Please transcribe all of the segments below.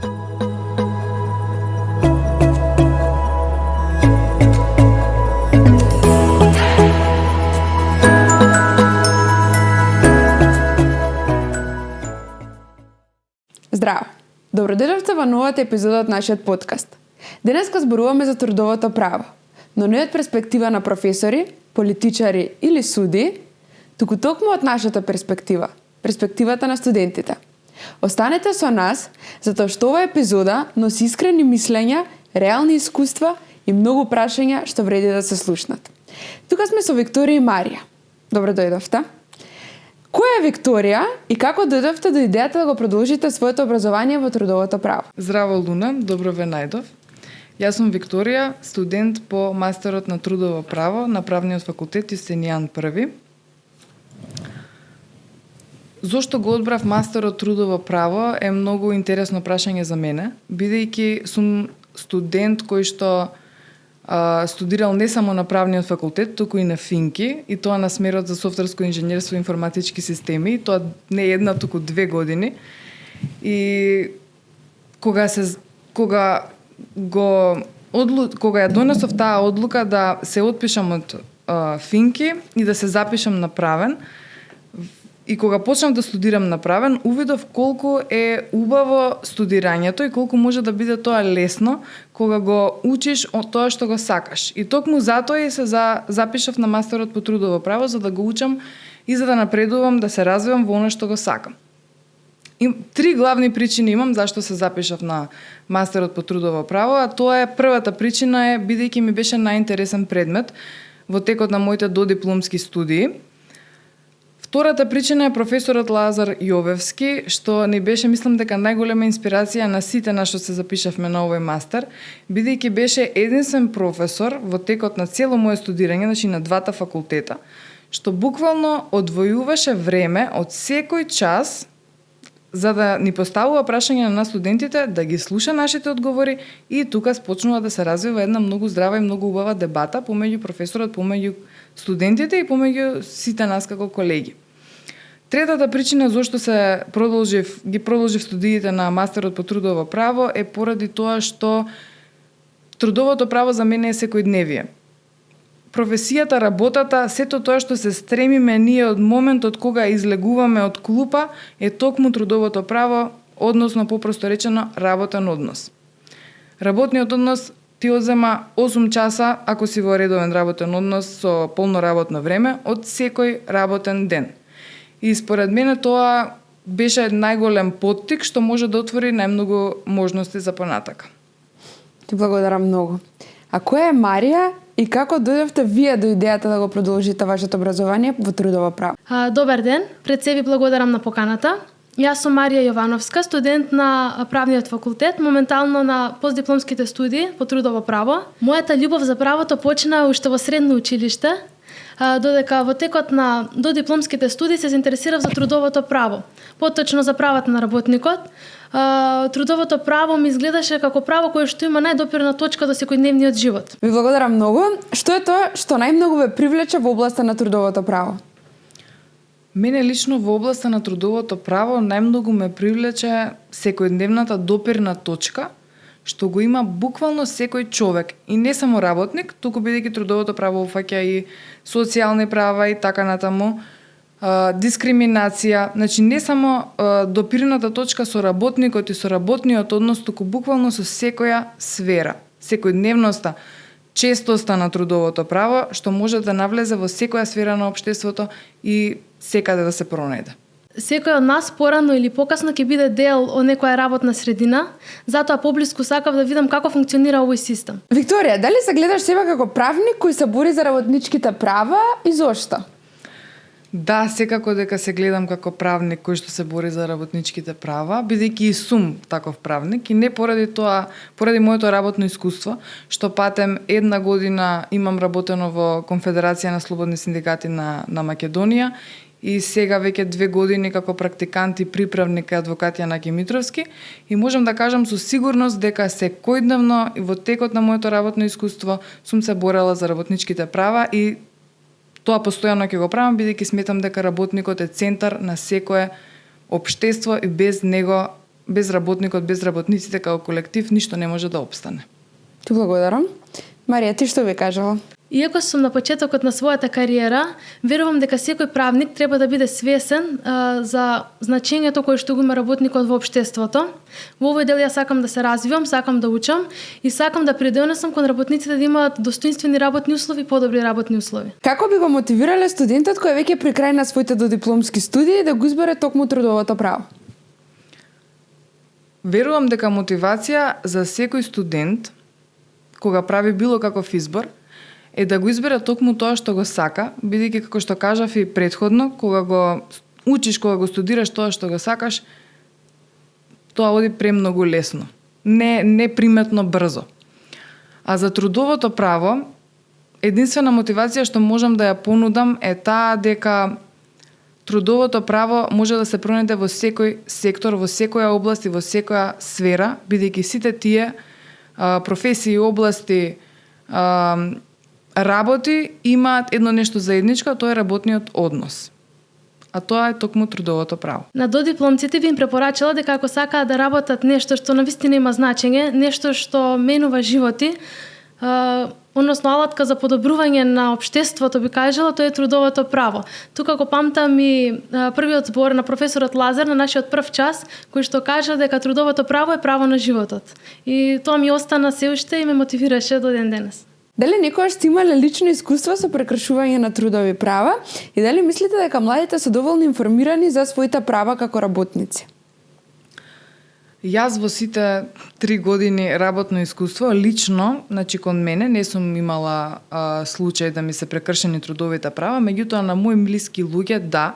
Здраво! Добродојдовте во новата епизода од нашиот подкаст. Денеска зборуваме за трудовото право, но не од перспектива на професори, политичари или суди, туку токму од нашата перспектива, перспективата на студентите. Останете со нас, затоа што оваа епизода носи искрени мислења, реални искуства и многу прашања што вреди да се слушнат. Тука сме со Викторија и Марија. Добро дојдовте. Која е Викторија и како дојдовте до идејата да го продолжите своето образование во трудовото право? Здраво, Луна, добро ве најдов. Јас сум Викторија, студент по мастерот на трудово право на Правниот факултет Јустинијан I. Зошто го одбрав мастерот трудово право е многу интересно прашање за мене, бидејќи сум студент кој што студирал не само на Правниот факултет, туку и на ФИНКИ, и тоа на смерот за софтверско инженерство и информатички системи, тоа не една, туку 2 години. И кога ја донесов таа одлука да се отпишам од ФИНКИ и да се запишам на правен, и кога почнав да студирам на правен, увидов колку е убаво студирањето и колку може да биде тоа лесно кога го учиш од тоа што го сакаш. И токму затоа и се запишав на мастерот по трудово право, за да го учам и за да напредувам, да се развивам во она што го сакам. И 3 главни причини имам зашто се запишав на мастерот по трудово право, а тоа е првата причина е бидејќи ми беше најинтересен предмет во текот на моите додипломски студии. Втората причина е професорот Лазар Јовевски, што ни беше, мислам дека најголема инспирација на сите на што се запишавме на овој мастер, бидејќи беше единствен професор во текот на цело мое студирање, значи на двата факултета, што буквално одвојуваше време од секој час за да ни поставува прашања на нас студентите, да ги слуша нашите одговори и тука почнува да се развива една многу здрава и многу убава дебата помеѓу професорот, помеѓу студентите и помеѓу сите нас како колеги. Третата причина зошто ги продолжив студиите на мастерот по трудово право е поради тоа што трудовото право за мене е секојдневие. Професијата, работата, сето тоа што се стремиме ние од моментот кога излегуваме од клупа е токму трудовото право, односно попросто речено работен однос. Работниот однос ти одзема 8 часа ако си во редовен работен однос со полно работно време од секој работен ден. И според мене тоа беше најголем поттик што може да отвори најмногу можности за понатака. Ти благодарам многу. А која е Марија и како дојдовте вие до идејата да го продолжите вашето образование во трудово право? Добар ден, пред се ви благодарам на поканата. Јас сум Марија Јовановска, студент на Правниот факултет, моментално на постдипломските студии по трудово право. Мојата љубов за правото почна уште во средно училиште, додека во текот на додипломските студии се заинтересирав за трудовото право, поточно за правата на работникот. Трудовото право ми изгледаше како право кое што има најдопирна точка до секојдневниот живот. Ви благодарам многу. Што е тоа што најмногу ве привлече во областа на трудовото право? Мене лично во областа на трудовото право најмногу ме привлече секојдневната допирна точка што го има буквално секој човек и не само работник, туку бидејќи трудовото право упфаќа и социјални права и така натаму, дискриминација, значи не само допирната точка со работникот и со работниот однос, туку буквално со секоја сфера, секојдневноста, честоста на трудовото право, што може да навлезе во секоја сфера на општеството и секаде да се пронајде. Секој од нас порано или покасно ќе биде дел од некоја работна средина, затоа поблиску сакав да видам како функционира овој систем. Викторија, дали се гледаш себе како правник кој се бори за работничките права и зошто? Да, секако дека се гледам како правник кој што се бори за работничките права, бидејќи и сум таков правник и не поради тоа, поради моето работно искуство, што патем 1 година имам работено во Конфедерација на слободни синдикати на Македонија и сега веќе 2 години како практикант и приправник кај адвокат Јанаки Митровски и можам да кажам со сигурност дека секојдневно во текот на моето работно искуство сум се борела за работничките права и тоа постојано ќе го правам, бидејќи сметам дека работникот е центар на секое општество и без него без работникот, без работниците како колектив ништо не може да опстане. Ти благодарам. Марија, ти што би кажала? Иако сум на почетокот на својата кариера, верувам дека секој правник треба да биде свесен за значењето кое што го има работникот во општеството. Во овој дел јас сакам да се развивам, сакам да учам и сакам да придонесам кон работниците да имаат достоинствени работни услови, подобри работни услови. Како би го мотивирале студентот кој веќе при крај на своите додипломски студии да го избере токму трудовото право? Верувам дека мотивација за секој студент кога прави било каков избор е да го избере токму тоа што го сака, бидејќи како што кажав и претходно, кога го учиш, кога го студираш тоа што го сакаш, тоа оди премногу лесно. Не приметно брзо. А за трудовото право, единствена мотивација што можам да ја понудам е таа дека трудовото право може да се пронајде во секој сектор, во секоја област и во секоја сфера, бидејќи сите тие професии, области, работи имаат едно нешто заедничко, тоа е работниот однос. А тоа е токму трудовото право. На додипломците би им препорачала дека ако сакаат да работат нешто што навистина има значење, нешто што менува животи, односно алатка за подобрување на општеството, би кажала, тоа е трудовото право. Тука го памтам и првиот збор на професорот Лазар на нашиот прв час, кој што кажа дека трудовото право е право на животот. И тоа ми остана се уште и ме мотивираше до ден денес. Дали некогаш сте имале лично искуство со прекршување на трудови права и дали мислите дека младите се доволно информирани за своите права како работници? Јас во сите 3 години работно искуство, лично, значи кон мене, не сум имала случај да ми се прекршени трудовите права, меѓутоа на мои блиски луѓе, да,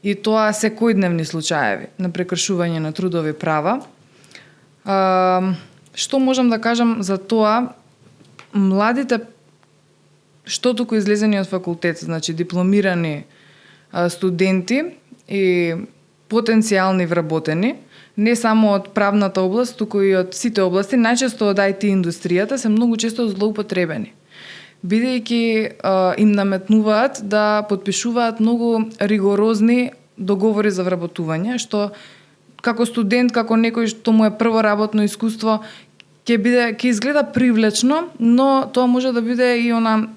и тоа секојдневни случаеви на прекршување на трудови права. Што можам да кажам за тоа? Младите, што туку излезени од факултет, значи дипломирани студенти и потенцијални вработени, не само од правната област, туку и од сите области, најчесто од IT индустријата, се многу често злоупотребени. Бидејќи им наметнуваат да подпишуваат многу ригорозни договори за вработување, што како студент, како некој што му е прво работно искуство, ќе изгледа привлечно, но тоа може да биде и она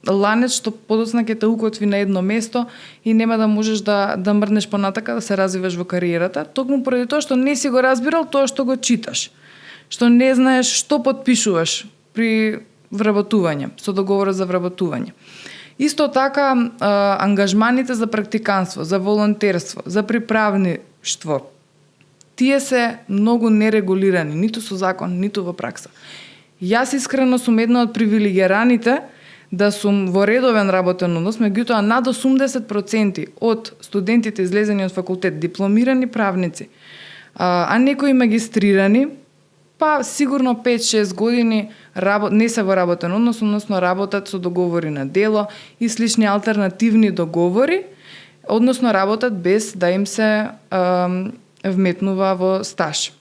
ланец што подоцна ќе те укотви на едно место и нема да можеш да мрднеш понатака, да се развиваш во кариерата, токму поради тоа што не си го разбирал тоа што го читаш, што не знаеш што подпишуваш при вработување, со договорот за вработување. Исто така, ангажманите за практиканство, за волонтерство, за приправништво, тие се многу нерегулирани, ниту со закон, ниту во пракса. Јас искрено сум една од привилегираните да сум во редовен работен однос, меѓутоа над 80% од студентите излезени од факултет, дипломирани правници, а некои магистрирани, па сигурно 5-6 години не се во работен однос, односно работат со договори на дело и слични алтернативни договори, односно работат без да им се вметнува во стаж.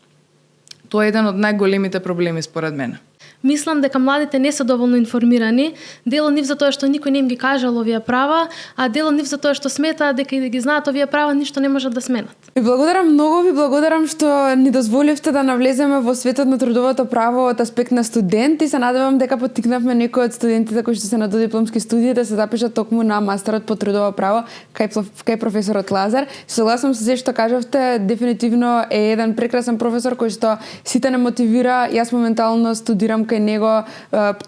Тоа е еден од најголемите проблеми според мене. Мислам дека младите не се доволно информирани, дело нив за тоа што никој не им ги кажал овие права, а дело нив за тоа што сметаат дека и да ги знаат овие права ништо не можат да сменат. Ви благодарам многу, ви благодарам што ни дозволивте да навлеземе во светот на трудовото право од аспект на студент и се надевам дека поттикнавме некои од студентите кои што се на додипломски студии да се запишат токму на мастерот по трудово право кај професорот Лазар. Согласам со се што кажавте, дефинитивно е еден прекрасен професор кој што сите не мотивира. Јас моментално студирам кај него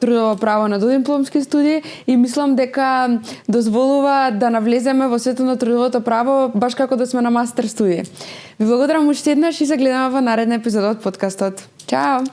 трудово право на додипломски студии и мислам дека дозволува да навлеземе во светот на трудовото право баш како да сме на мастер студии. Ви благодарам уште еднаш и се гледаме во наредна епизода од подкастот. Чао!